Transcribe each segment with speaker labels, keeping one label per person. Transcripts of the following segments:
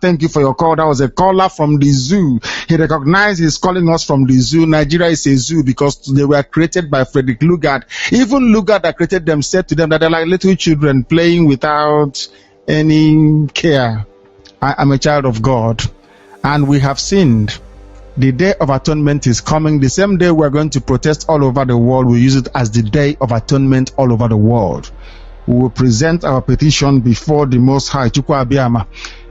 Speaker 1: Thank you for your call. That was a caller from the zoo. He recognized he's calling us from the zoo. Nigeria is a zoo because they were created by Frederick Lugard. Even Lugard that created them said to them that they're like little children playing without any care. I am a child of God, and we have sinned. The Day of Atonement is coming. The same day we're going to protest all over the world, we use it as the Day of Atonement all over the world. We will present our petition before the Most High, Chukwu Abiyama.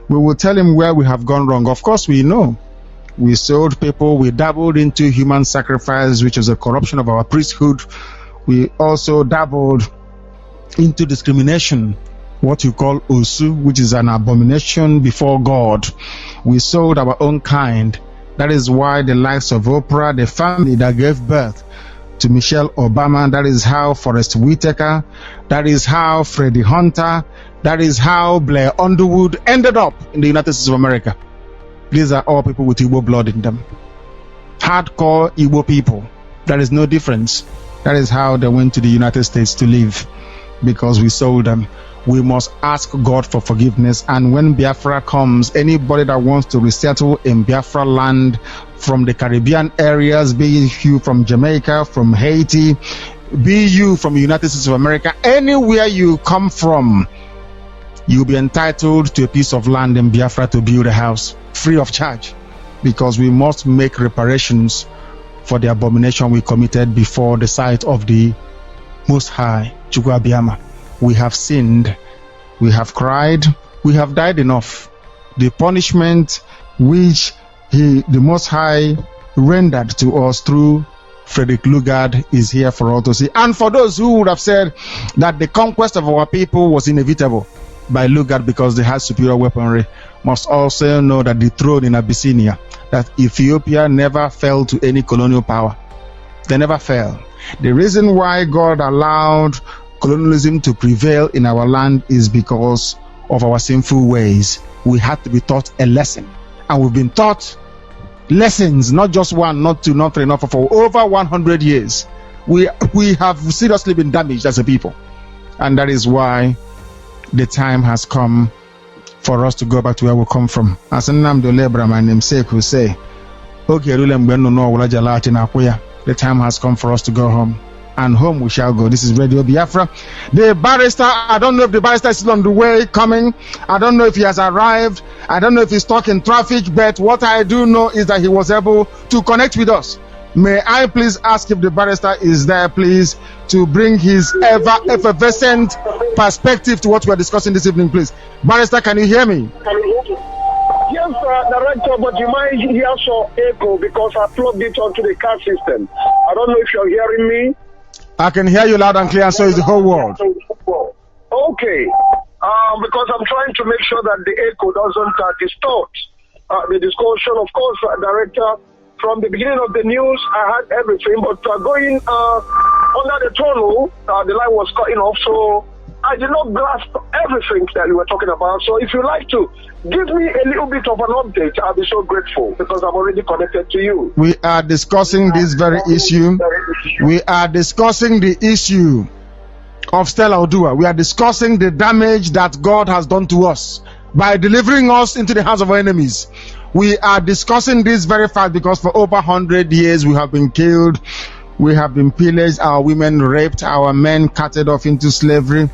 Speaker 1: We will tell him where we have gone wrong. Of course, we know. We sold people. We dabbled into human sacrifice, which is a corruption of our priesthood. We also dabbled into discrimination, what you call Osu, which is an abomination before God. We sold our own kind. That is why the likes of Oprah, the family that gave birth to Michelle Obama, that is how Forrest Whitaker, that is how Freddie Hunter, that is how Blair Underwood ended up in the United States of America. These are all people with Igbo blood in them. Hardcore Igbo people. There is no difference. That is how they went to the United States to live, because we sold them. We must ask God for forgiveness. And when Biafra comes, anybody that wants to resettle in Biafra land from the Caribbean areas, be you from Jamaica, from Haiti, be you from the United States of America, anywhere you come from, you'll be entitled to a piece of land in Biafra to build a house free of charge, because we must make reparations for the abomination we committed before the sight of the Most High, Chukwu Abiyama. We have sinned, we have cried, we have died enough. The punishment which the Most High rendered to us through Frederick Lugard is here for all to see. And for those who would have said that the conquest of our people was inevitable by Lugard because they had superior weaponry, must also know that the throne in Abyssinia, that Ethiopia never fell to any colonial power. They never fell. The reason why God allowed colonialism to prevail in our land is because of our sinful ways. We had to be taught a lesson, and we've been taught lessons, not just one, not two, not three, not four, for over 100 years. We have seriously been damaged as a people, and that is why the time has come for us to go back to where we come from. As Nnamdi Kanu, my namesake, will say, the time has come for us to go home. And home we shall go. This is Radio Biafra. The barrister, I don't know if the barrister is still on the way coming. I don't know if he has arrived. I don't know if he's stuck in traffic, but what I do know is that he was able to connect with us. May I please ask if the barrister is there, please, to bring his ever effervescent perspective to what we are discussing this evening, please. Barrister, can you hear me?
Speaker 2: Yes, Director, but you might hear some echo because I plugged it onto the car system. I don't know if you're hearing me.
Speaker 1: I can hear you loud and clear, and so is the whole world.
Speaker 2: Okay. Because I'm trying to make sure that the echo doesn't distort the discussion. Of course, Director, from the beginning of the news, I had everything, but going under the tunnel, the line was cutting off, so I did not grasp everything that you were talking about. So if you like to give me a little bit of an update, I'll be so grateful, because I'm already connected to you.
Speaker 1: We are discussing this very issue. We are discussing the issue of Stella Odua. We are discussing the damage that God has done to us by delivering us into the hands of our enemies. We are discussing this very fact because for over 100 years we have been killed. We have been pillaged, our women raped, our men carted off into slavery.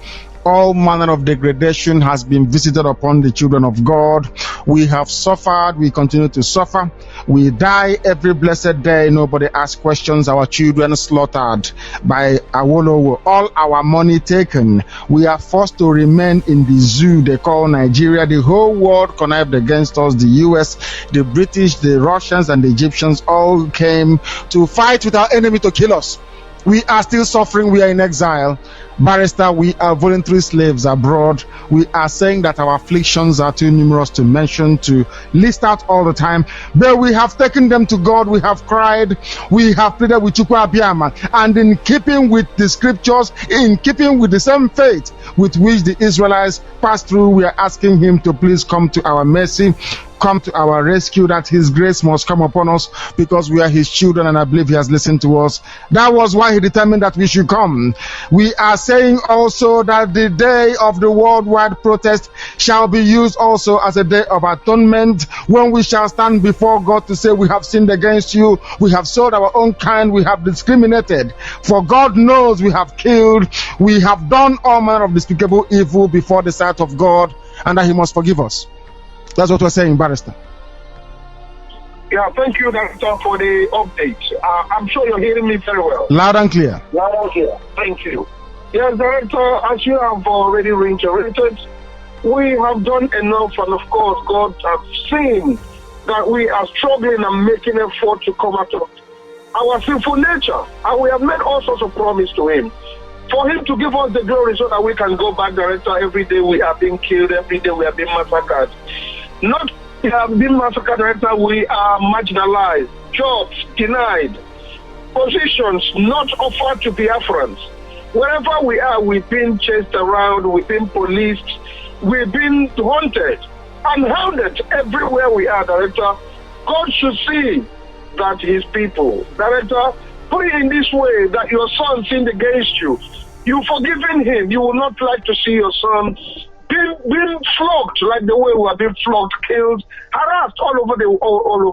Speaker 1: All manner of degradation has been visited upon the children of God. We have suffered, we continue to suffer. We die every blessed day, nobody asks questions. Our children slaughtered by Awolowo, all our money taken. We are forced to remain in the zoo they call Nigeria. The whole world connived against us. The US, the British, the Russians, and the Egyptians all came to fight with our enemy to kill us. We are still suffering. We are in exile. Barrister, we are voluntary slaves abroad. We are saying that our afflictions are too numerous to mention, to list out all the time. But we have taken them to God. We have cried. We have pleaded with Chukwu Abiyama. And in keeping with the scriptures, in keeping with the same faith with which the Israelites passed through, we are asking him to please come to our mercy. come to our rescue, that his grace must come upon us because we are his children, and I believe he has listened to us. That was why he determined that we should come. We are saying also that the day of the worldwide protest shall be used also as a day of atonement, when we shall stand before God to say, we have sinned against you, we have sold our own kind, we have discriminated. For God knows we have killed, we have done all manner of despicable evil before the sight of God, and that he must forgive us. That's what we're saying, Barrister.
Speaker 2: Yeah, thank you, Director, for the update. I'm sure you're hearing me very well.
Speaker 1: Loud and clear.
Speaker 2: Loud and clear. Thank you. Yes, Director, as you have already reiterated, we have done enough, and of course, God has seen that we are struggling and making effort to come out of our sinful nature, and we have made all sorts of promise to him. For him to give us the glory so that we can go back, Director. Every day we are being killed, every day we are being massacred. Not we have been massacred, Director, we are marginalized, jobs denied, positions not offered to Biafrans. Wherever we are, we've been chased around, we've been policed, we've been haunted and hounded everywhere we are, Director. God should see that his people, Director, put it in this way, that your son sinned against you. You've forgiven him. You will not like to see your son being flogged like the way we are being flogged, killed, harassed all over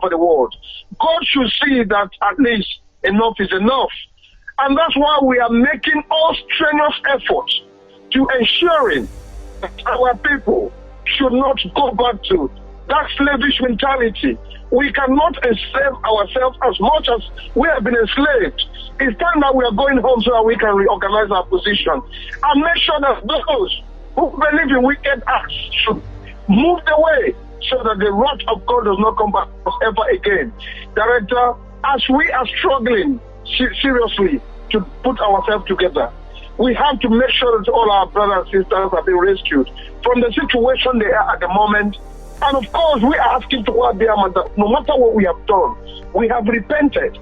Speaker 2: the world. God should see that at least enough is enough. And that's why we are making all strenuous efforts to ensuring that our people should not go back to that slavish mentality. We cannot enslave ourselves as much as we have been enslaved. It's time that we are going home so that we can reorganize our position and make sure that those who believe in wicked acts should move away so that the wrath of God does not come back ever again. Director, as we are struggling seriously to put ourselves together, we have to make sure that all our brothers and sisters have been rescued from the situation they are at the moment. And of course, we are asking to God, no matter what we have done, we have repented.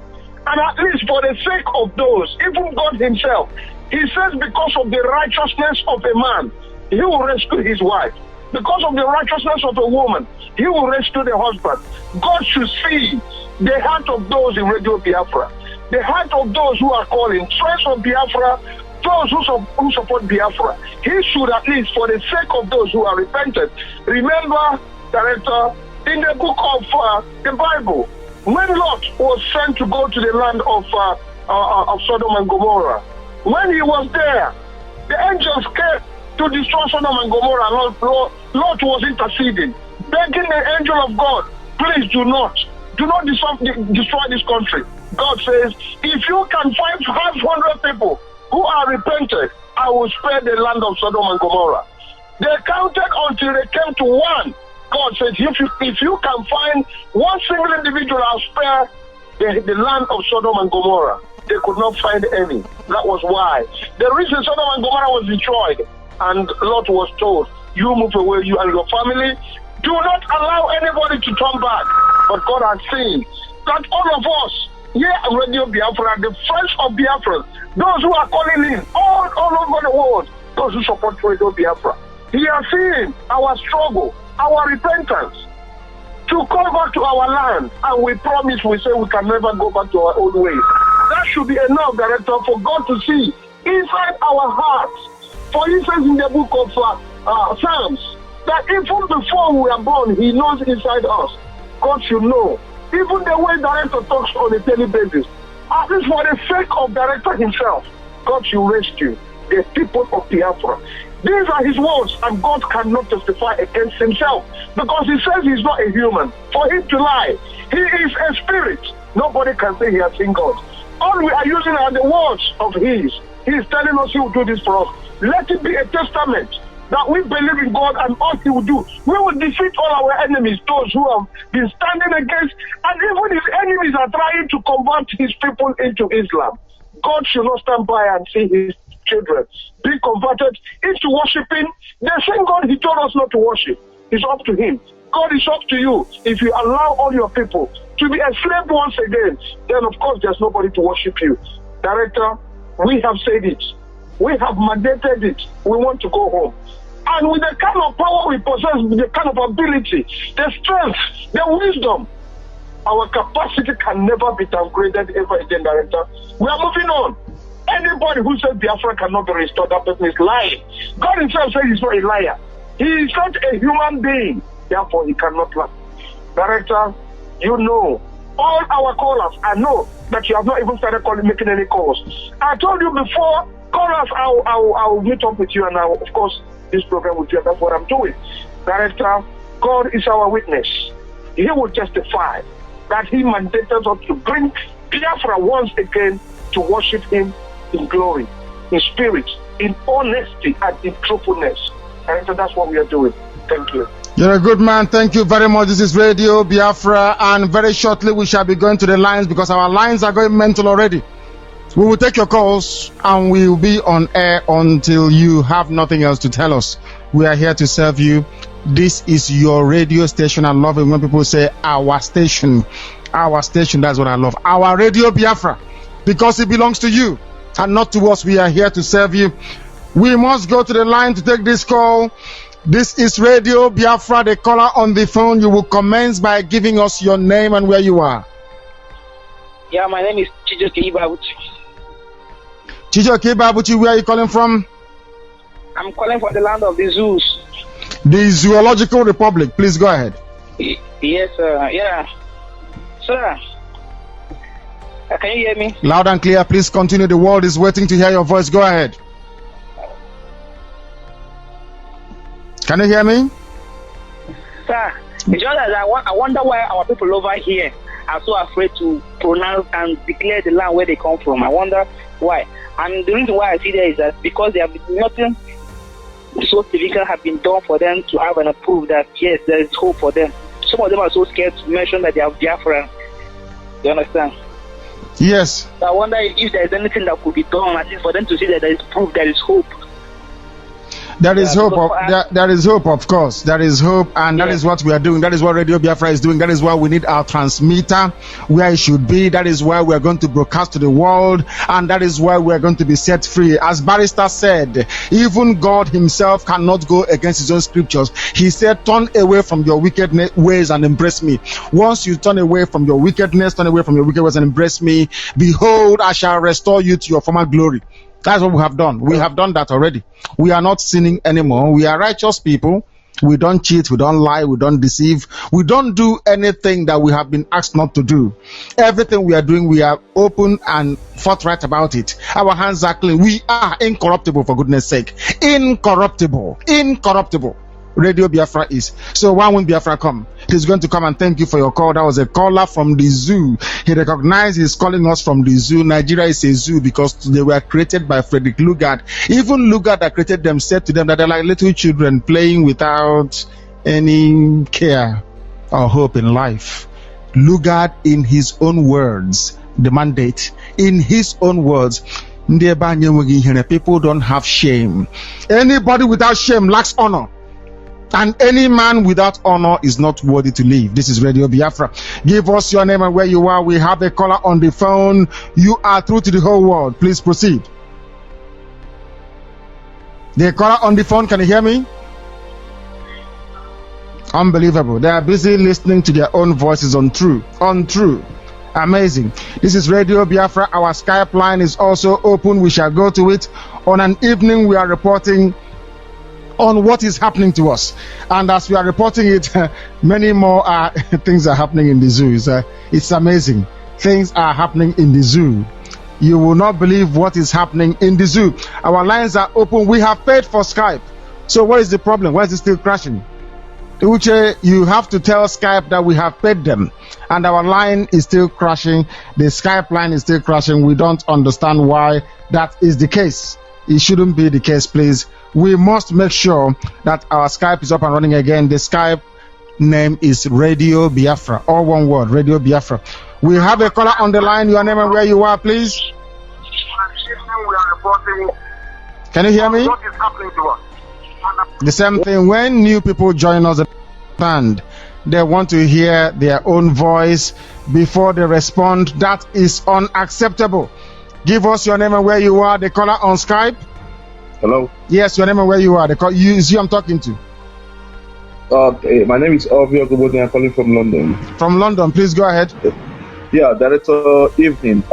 Speaker 2: And at least for the sake of those, even God himself, he says because of the righteousness of a man, he will rescue his wife. Because of the righteousness of a woman, he will rescue the husband. God should see the heart of those in Radio Biafra, the heart of those who are calling, friends of Biafra, those who support Biafra. He should at least, for the sake of those who are repentant, remember, Director, in the book of the Bible, when Lot was sent to go to the land of Sodom and Gomorrah, when he was there, the angels came to destroy Sodom and Gomorrah. Lot was interceding, begging the angel of God, please do not destroy this country. God says, if you can find 500 people who are repented, I will spare the land of Sodom and Gomorrah. They counted until they came to one. God says, if you can find one single individual, I'll spare the land of Sodom and Gomorrah. They could not find any. That was why. The reason Sodom and Gomorrah was destroyed, and Lot was told, you move away, you and your family. Do not allow anybody to turn back. But God has seen that all of us, here at Radio Biafra, the friends of Biafra, those who are calling in all over the world, those who support Radio Biafra, he has seen our struggle, our repentance, to come back to our land, and we promise, we say we can never go back to our old ways. That should be enough, Director, for God to see inside our hearts. For he says in the book of Psalms, that even before we are born, he knows inside us. God should know. Even the way Director talks on a daily basis, at least for the sake of Director himself, God should rescue the people of Biafra. These are his words, and God cannot testify against himself because he says he's not a human. For him to lie, he is a spirit. Nobody can say he has seen God. All we are using are the words of his. He is telling us he will do this for us. Let it be a testament that we believe in God, and all he will do, we will defeat all our enemies, those who have been standing against, and even his enemies are trying to convert his people into Islam. God should not stand by and see his children be converted into worshiping the same God he told us not to worship. It's up to him. God is up to you. If you allow all your people to be enslaved once again, then of course there's nobody to worship you. Director, we have said it. We have mandated it. We want to go home. And with the kind of power we possess, with the kind of ability, the strength, the wisdom, our capacity can never be downgraded ever again, Director. We are moving on. Anybody who says Biafra cannot be restored, that person is lying. God himself says he's not a liar. He is not a human being. Therefore, he cannot lie. Director, you know, all our callers, I know that you have not even started making any calls. I told you before, call us, I'll meet up with you, and I'll, of course, this program with you, and that's what I'm doing. Director, God is our witness. He will testify that he mandated us to bring Biafra once again to worship him in glory, in spirit, in honesty, and in truthfulness. Director, that's what we are doing. Thank you.
Speaker 1: You're a good man. Thank you very much. This is Radio Biafra, and very shortly we shall be going to the lines because our lines are going mental already. We will take your calls and we will be on air until you have nothing else to tell us. We are here to serve you. This is your radio station. I love it when people say our station. Our station, that's what I love. Our Radio Biafra, because it belongs to you and not to us. We are here to serve you. We must go to the line to take this call. This is Radio Biafra. The caller on the phone, you will commence by giving us your name and where you are.
Speaker 3: Yeah, my name is Chijoke Ibabuchi.
Speaker 1: Chijoke Ibabuchi, where are you calling from?
Speaker 3: I'm calling from the land of the zoos.
Speaker 1: The Zoological Republic. Please go ahead.
Speaker 3: Yes, sir. Yeah. Sir, can you hear me?
Speaker 1: Loud and clear. Please continue. The world is waiting to hear your voice. Go ahead. Can you hear me?
Speaker 3: Sir, it's just that I wonder why our people over here are so afraid to pronounce and declare the land where they come from. I wonder why. And the reason why I see that is that because there have been nothing so significant have been done for them to have and prove that yes, there is hope for them. Some of them are so scared to mention that they are Biafran. You understand?
Speaker 1: Yes.
Speaker 3: So I wonder if there is anything that could be done, at least for them to see that there is proof, there is hope.
Speaker 1: There is hope. There is hope, of course. There is hope, and that is what we are doing. That is what Radio Biafra is doing. That is why we need our transmitter where it should be. That is why we are going to broadcast to the world, and that is why we are going to be set free. As Barrister said, even God himself cannot go against his own scriptures. He said, turn away from your wicked ways and embrace me. Once you turn away from your wickedness, turn away from your wicked ways and embrace me, behold, I shall restore you to your former glory. That's what we have done. We have done that already. We are not sinning anymore. We are righteous people. We don't cheat. We don't lie. We don't deceive. We don't do anything that we have been asked not to do. Everything we are doing, we are open and forthright about it. Our hands are clean. We are incorruptible, for goodness sake. Incorruptible. Incorruptible. Radio Biafra is. So why won't Biafra come? He's going to come and thank you for your call. That was a caller from the zoo. He recognized he's calling us from the zoo. Nigeria is a zoo because they were created by Frederick Lugard. Even Lugard that created them said to them that they're like little children playing without any care or hope in life. Lugard, in his own words, the mandate, in his own words, people don't have shame. Anybody without shame lacks honor. And any man without honor is not worthy to live. This is Radio Biafra. Give us your name and where you are. We have a caller on the phone. You are through to the whole world. Please proceed. The caller on the phone, can you hear me? Unbelievable. They are busy listening to their own voices on true. Amazing. This is Radio Biafra. Our Skype line is also open. We shall go to it. On an evening, we are reporting on what is happening to us, and as we are reporting it, many more things are happening in the zoo. It's amazing. Things are happening in the zoo. You will not believe what is happening in the zoo. Our lines are open. We have paid for Skype. So what is the problem? Why is it still crashing? Uche, you have to tell Skype that we have paid them, and our line is still crashing. The Skype line is still crashing. We don't understand why that is the case. It shouldn't be the case, please. We must make sure that our Skype is up and running again. The Skype name is Radio Biafra. All one word, Radio Biafra. We have a caller on the line. Your name and where you are, please. Can you hear me?
Speaker 2: What is happening to us?
Speaker 1: The same thing. When new people join us, they want to hear their own voice before they respond. That is unacceptable. Give us your name and where you are. The caller on Skype.
Speaker 4: Hello?
Speaker 1: Yes, your name and where you are. Is you I'm talking to.
Speaker 4: Okay, my name is Ovio Gobode. I'm calling from London.
Speaker 1: From London, please go ahead.
Speaker 4: Yeah, Director, evening.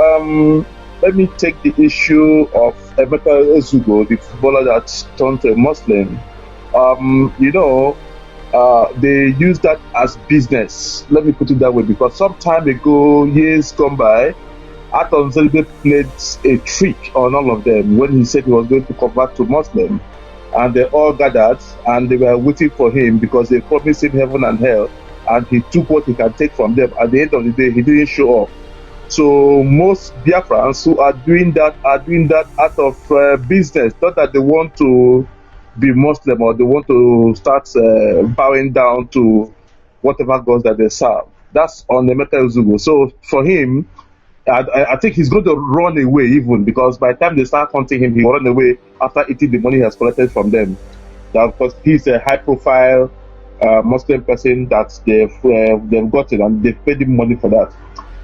Speaker 4: Let me take the issue of Emeka Ezugo, the footballer that turned to a Muslim. They use that as business. Let me put it that way, because some time ago, years gone by, Aton Zelbe played a trick on all of them when he said he was going to convert to Muslim. And they all gathered and they were waiting for him because they promised him heaven and hell, and he took what he can take from them. At the end of the day, he didn't show up. So most Biafrans who are doing that out of business, not that they want to be Muslim or they want to start bowing down to whatever gods that they serve. That's on the Emeka Ezugo. So for him, I think he's going to run away even, because by the time they start hunting him, he will run away after eating the money he has collected from them. That because he's a high-profile Muslim person that they've gotten and they've paid him money for that.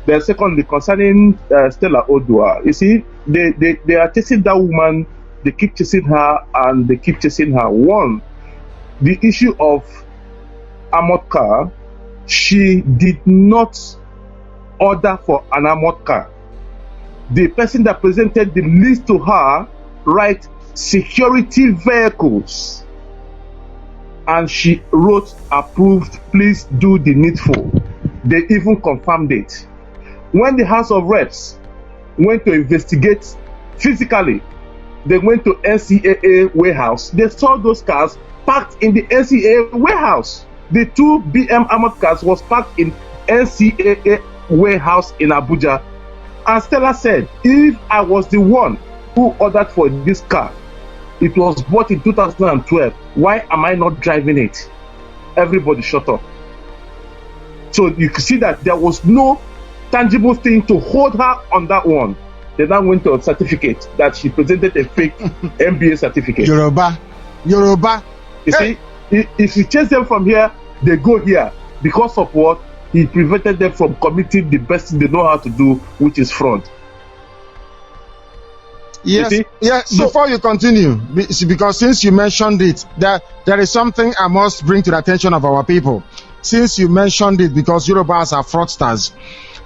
Speaker 4: Then secondly, concerning Stella Odua, you see, they are chasing that woman. They keep chasing her and they keep chasing her. One, the issue of armored car, she did not order for an armored car. The person that presented the list to her write security vehicles, and she wrote approved, please do the needful. They even confirmed it. When the House of Reps went to investigate physically, they went to NCAA warehouse. They saw those cars parked in the NCAA warehouse. The 2 BM armored cars was parked in NCAA warehouse in Abuja. And Stella said, if I was the one who ordered for this car, it was bought in 2012, why am I not driving it? Everybody shut up. So you can see that there was no tangible thing to hold her on that one. They now went to a certificate that she presented a fake MBA certificate.
Speaker 1: Yoruba.
Speaker 4: You see, if you chase them from here, they go here. Because of what? He prevented them from committing the best thing they know how to do, which is fraud.
Speaker 1: Yes. So, before you continue, because since you mentioned it, there is something I must bring to the attention of our people. Since you mentioned it, because Yorubas are fraudsters.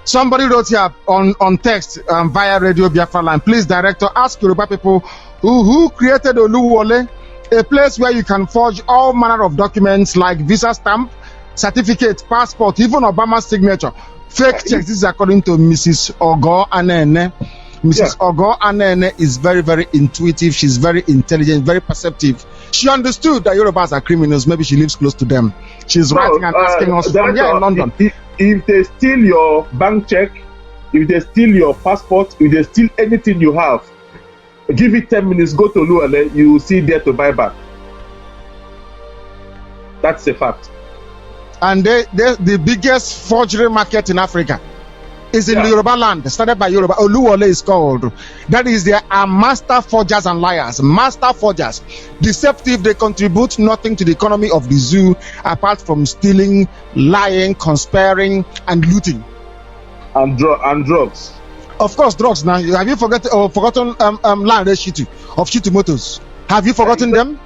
Speaker 1: Somebody wrote here on text via Radio Biafra line. Please, Director, ask Yoruba people who created Oluwole, a place where you can forge all manner of documents like visa stamp, certificate, passport, even Obama's signature. Fake checks. This is according to Mrs. Ogo Anene. Mrs. Ogo Anene is very, very intuitive. She's very intelligent, very perceptive. She understood that Yorubas are criminals. Maybe she lives close to them. She's writing and asking us from here in London.
Speaker 4: If they steal your bank check, if they steal your passport, if they steal anything you have, give it 10 minutes, go to Luale, you will see there to buy back. That's a fact.
Speaker 1: And the biggest forgery market in Africa is in the Yoruba land, started by Yoruba. Oluwole is called. That is, they are master forgers and liars. Master forgers. Deceptive, they contribute nothing to the economy of the zoo apart from stealing, lying, conspiring, and looting.
Speaker 4: And drugs.
Speaker 1: Of course, drugs. Now, have you forgotten Land Shitu of Shitu Motors? Have you forgotten them?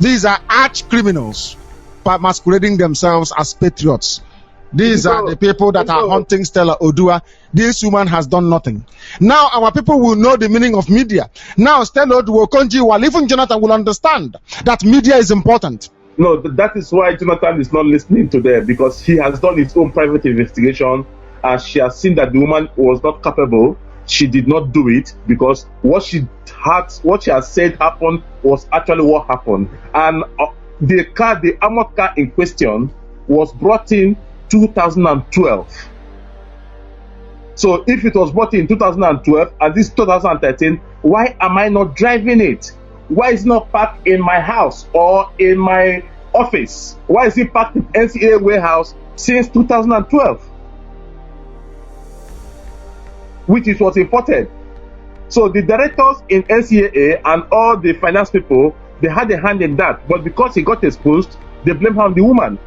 Speaker 1: These are arch criminals masquerading themselves as patriots. These are the people that are hunting Stella Odua. This woman has done nothing. Now our people will know the meaning of media. Now Stella Odua, Konji, even Jonathan will understand that media is important.
Speaker 4: No, that is why Jonathan is not listening to them, because he has done his own private investigation and she has seen that the woman was not capable. She did not do it because what she has said happened was actually what happened. And the armored car in question was brought in 2012. So if it was bought in 2012 and this 2013, why am I not driving it? Why is it not parked in my house or in my office? Why is it parked in NCAA warehouse since 2012? Which is what's important. So the directors in NCAA and all the finance people, they had a hand in that, but because he got exposed, they blame her on the woman.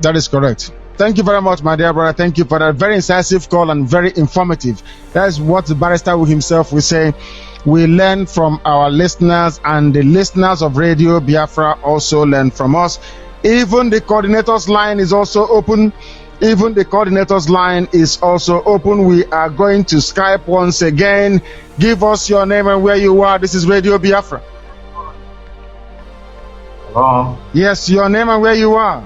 Speaker 1: That is correct. Thank you very much, my dear brother. Thank you for that very incisive call and very informative. That's what the barrister himself will say. We learn from our listeners, and the listeners of Radio Biafra also learn from us. Even the coordinator's line is also open. Even the coordinator's line is also open. We are going to Skype once again. Give us your name and where you are. This is Radio Biafra.
Speaker 5: Hello.
Speaker 1: Yes, your name and where you are.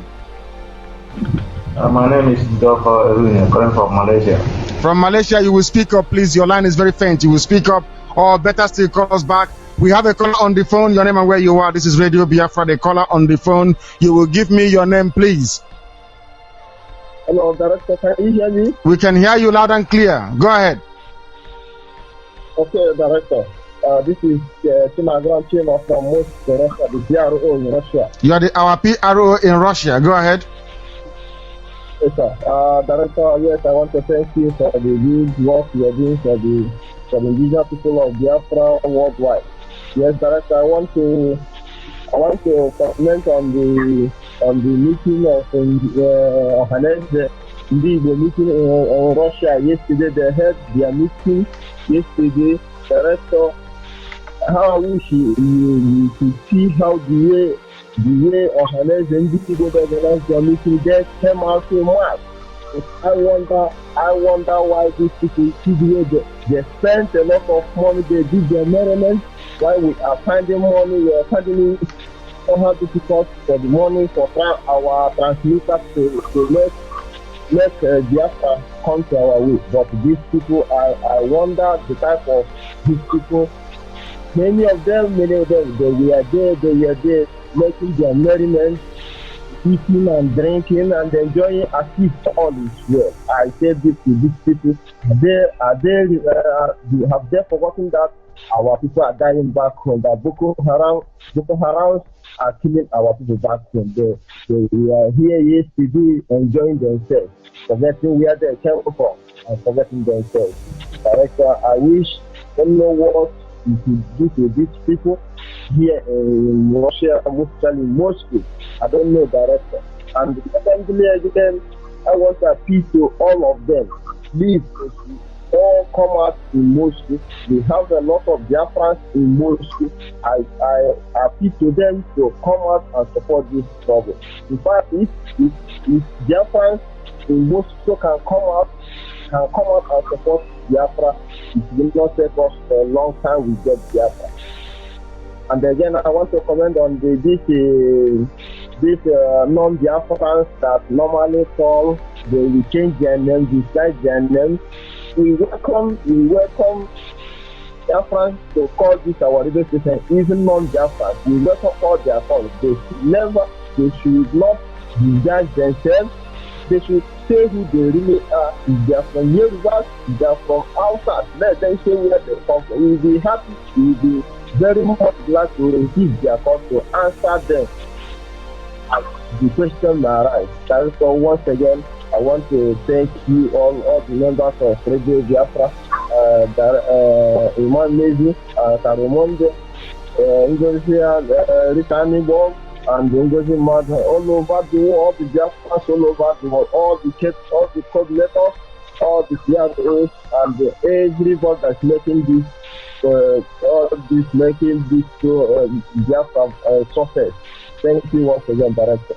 Speaker 5: My name is Dr. Erwin, calling from Malaysia.
Speaker 1: From Malaysia, you will speak up, please. Your line is very faint. You will speak up, or better still, call us back. We have a caller on the phone. Your name and where you are. This is Radio Biafra. The caller on the phone. You will give me your name, please.
Speaker 2: Hello, Director. Can you hear me?
Speaker 1: We can hear you loud and clear. Go ahead.
Speaker 2: Okay, Director. This is Chimagran Chima from Russia, the PRO in Russia.
Speaker 1: You are our PRO in Russia. Go ahead.
Speaker 2: Yes, sir. Director, yes, I want to thank you for the good work you are doing for the indigenous people of Biafra worldwide. Yes, Director, I want to comment on the meeting of the Igbo meeting in Russia yesterday. They had their meeting yesterday. Director, how I wish you could see how the way Ohanes and Igbo organized their meeting, they came out in mass. I wonder why these people see the way they spent a lot of money, they did their merriment. Why we are finding money, we are finding it somehow difficult for the money for our transmitters to let Biafra come to our way. But these people, I wonder the type of these people. Many of them, they were there making their merriment, eating and drinking and enjoying as if all is well. I say this to these people, have they forgotten that our people are dying back home, that Boko Haram are killing our people back home. They are here yesterday enjoying themselves, forgetting where they came from and forgetting themselves. Director, I wish, don't know what you could do to these people here in Russia, mostly Moscow. I don't know, Director. And secondly, again, I want to appeal to all of them. Please, all come out in Moscow. We have a lot of Biafrans in Moscow. I appeal to them to come out and support this struggle. In fact, if Biafrans in Moscow can come out and support Biafra, it will not take us a long time we get Biafra. And again, I want to comment on this non-Biafrans that normally call, they will change their name, disguise their name. We welcome Biafrans to call this our radio station, even non-Biafrans. We welcome all their calls. They should not disguise themselves. They should say who they really are. If they are from Yoruba, if they are from outside, let them say where they come from. We will be happy, we will be very much glad to receive their call to answer them as the question arise. So once again, I want to thank you all the members of Radio Biafra, Iman Mezi, Tarumonde, Ngozi Ritanibo, and Ngozi Mad, all over the world, the Biafras all over the world, all the coordinators, all the CROs, and everybody that's making this Biafra success. Thank you once again, Director.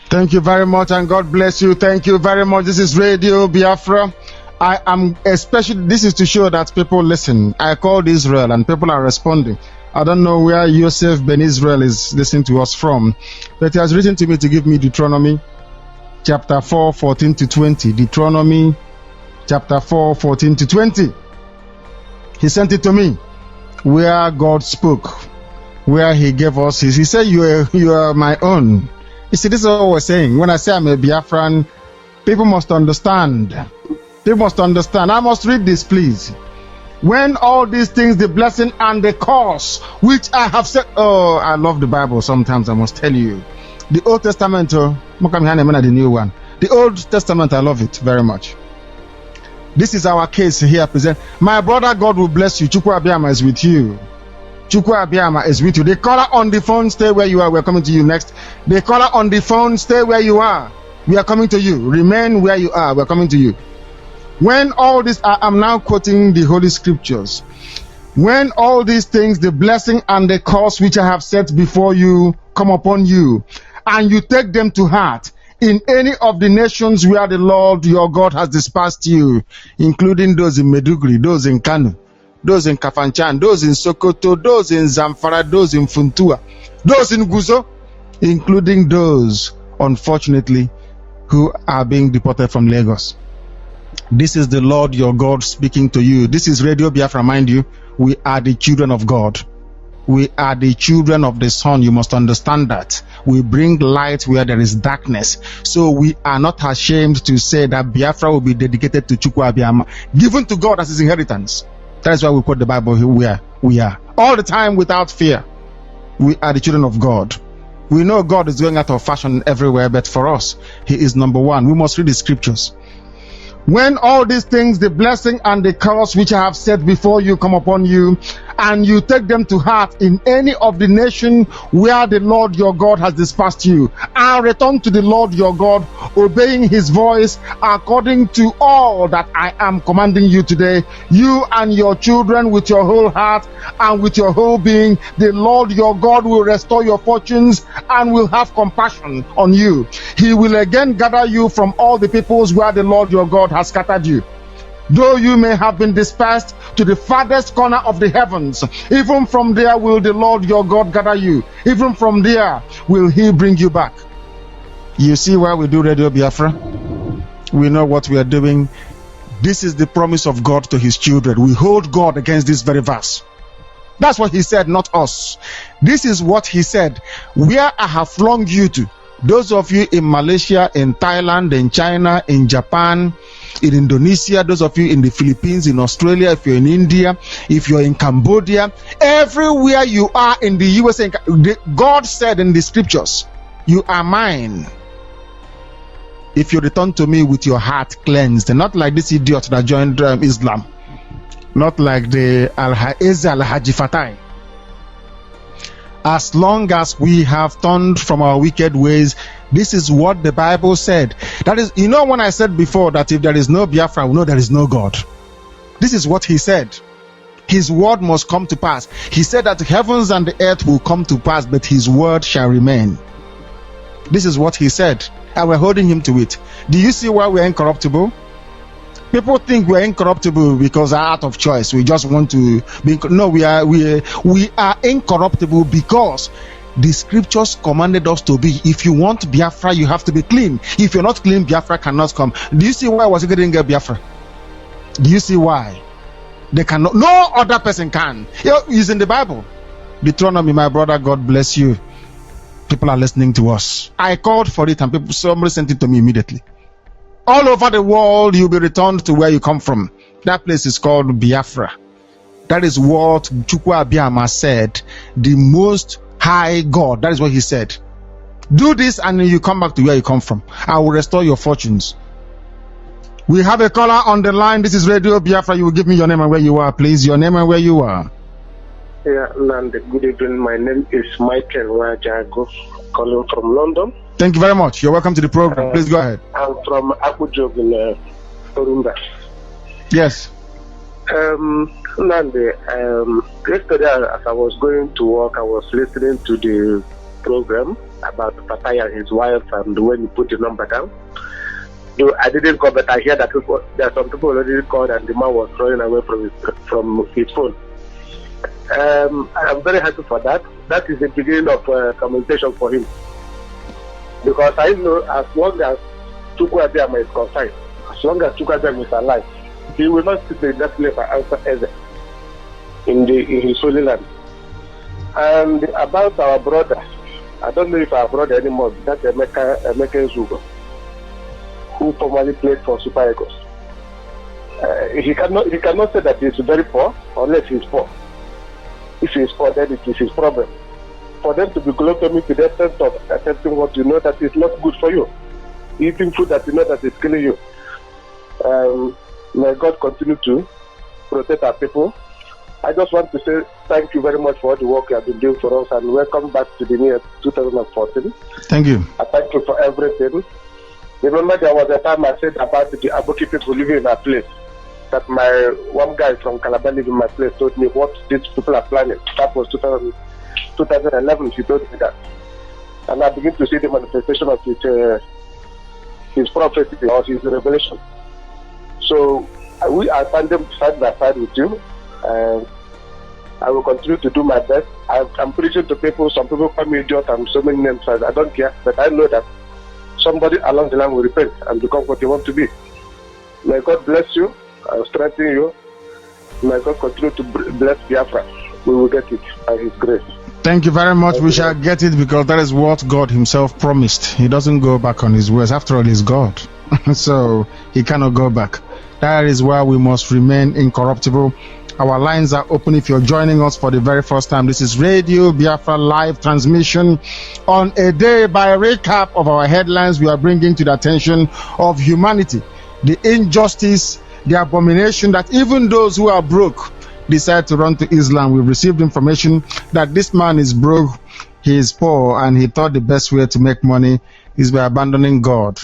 Speaker 1: Thank you very much, and God bless you. Thank you very much. This is Radio Biafra. I am especially, this is to show that people listen. I called Israel and people are responding. I don't know where Yosef Ben Israel is listening to us from, but he has written to me to give me Deuteronomy chapter 4, 14 to 20. Deuteronomy chapter 4, 14 to 20. He sent it to me where God spoke, where he gave us his. He said, you are my own. You see, this is what we're saying. When I say I'm a Biafran, people must understand. People must understand. I must read this, please. When all these things, the blessing and the curse, which I have said, oh, I love the Bible sometimes, I must tell you. The Old Testament, the new one. The Old Testament, I love it very much. This is our case here present. My brother, God will bless you. Chukwu Abiyama is with you. Chukwu Abiyama is with you. The caller on the phone, stay where you are. We're coming to you next. The caller on the phone, stay where you are. We are coming to you. Remain where you are. We're coming to you. When all this, I am now quoting the Holy Scriptures. When all these things, the blessing and the curse which I have set before you, come upon you, and you take them to heart in any of the nations where the Lord your God has dispersed you, including those in Meduguri, those in Kanu, those in Kafanchan, those in Sokoto, those in Zamfara, those in Funtua, those in Guzo, including those, unfortunately, who are being deported from Lagos. This is the Lord your God speaking to you. This is Radio Biafra, mind you. We are the children of God. We are the children of the Son. You must understand that. We bring light where there is darkness. So we are not ashamed to say that Biafra will be dedicated to Chukwu Abiyama, given to God as his inheritance. That is why we quote the Bible where we are. All the time without fear. We are the children of God. We know God is going out of fashion everywhere, but for us, he is number one. We must read the scriptures. When all these things, the blessing and the curse which I have set before you, come upon you, and you take them to heart in any of the nation where the Lord your God has dispersed you, and return to the Lord your God, obeying his voice according to all that I am commanding you today, you and your children with your whole heart and with your whole being, the Lord your God will restore your fortunes and will have compassion on you. He will again gather you from all the peoples where the Lord your God has scattered you. Though you may have been dispersed to the farthest corner of the heavens, even from there will the Lord your God gather you. Even from there will he bring you back. You see why we do Radio Biafra? We know what we are doing. This is the promise of God to his children. We hold God against this very verse. That's what he said, not us. This is what he said. Where I have flung you to, those of you in Malaysia, in Thailand, in China, in Japan, in Indonesia, those of you in the Philippines, in Australia, if you're in India, if you're in Cambodia, everywhere you are in the USA, God said in the scriptures, you are mine. If you return to me with your heart cleansed, and not like this idiot that joined Islam, not like the Al-Haji Fatai. As long as we have turned from our wicked ways, this is what the Bible said. That is, you know, when I said before that if there is no Biafra, we know there is no God. This is what he said. His word must come to pass. He said that the heavens and the earth will come to pass, but his word shall remain. This is what he said, and we're holding him to it. Do you see why we're incorruptible? People think we're incorruptible because we're out of choice. We just want to be. No, we are incorruptible because the scriptures commanded us to be. If you want Biafra, you have to be clean. If you're not clean, Biafra cannot come. Do you see why was it didn't get Biafra? Do you see why? They cannot. No other person can. It's in the Bible. Deuteronomy, my brother, God bless you. People are listening to us. I called for it and somebody sent it to me immediately. All over the world, you'll be returned to where you come from. That place is called Biafra. That is what Chukwu Abiyama said, the most high God. That is what he said. Do this and you come back to where you come from. I will restore your fortunes. We have a caller on the line. This is Radio Biafra. You will give me your name and where you are, please. Your name and where you are.
Speaker 2: Yeah, Nnamdi, good evening. My name is Michael Wajago, calling from London.
Speaker 1: Thank you very much. You're welcome to the program. Please go ahead.
Speaker 2: I'm from Abuja in Orumba.
Speaker 1: Yes.
Speaker 2: Nnamdi, yesterday as I was going to work, I was listening to the program about Fatai and his wife and when you put the number down. Though I didn't call, but I hear that there are some people already called and the man was running away from his phone. I'm very happy for that. That is the beginning of communication for him. Because I know as long as Chukwu Abiyama is concerned, as long as Chukwu Abiyama is alive, he will not sit in that place forever in his holy land. And about our brother, I don't know if our brother anymore, that's Emeka Ezugo, who formerly played for Super Eagles. He cannot say that he's very poor unless he's poor. If he's poor, then it is his problem. For them to be glutamic to the extent of accepting what you know that is not good for you, eating food that you know that is killing you. May God continue to protect our people. I just want to say thank you very much for all the work you have been doing for us and welcome back to the year 2014.
Speaker 1: Thank you.
Speaker 2: I thank you for everything. Remember there was a time I said about the Aboki people living in a place. that my one guy from Calabar living in my place told me what these people are planning. That was 2011. He told me that, and I begin to see the manifestation of his prophecy or his revelation. So I find them side by side with you, and I will continue to do my best. I'm preaching to people. Some people call me idiot and so many names. I don't care, but I know that somebody along the line will repent and become what they want to be. May God bless you and strengthen you. May God continue to bless Biafra. We will get it by His grace.
Speaker 1: Thank you very much. We shall get it because that is what God Himself promised. He doesn't go back on His words. After all, He's God. So He cannot go back. That is why we must remain incorruptible. Our lines are open if you're joining us for the very first time. This is Radio Biafra live transmission. On a day by recap of our headlines, we are bringing to the attention of humanity the injustice, the abomination that even those who are broke decide to run to Islam. We've received information that this man is broke, he is poor, and he thought the best way to make money is by abandoning God.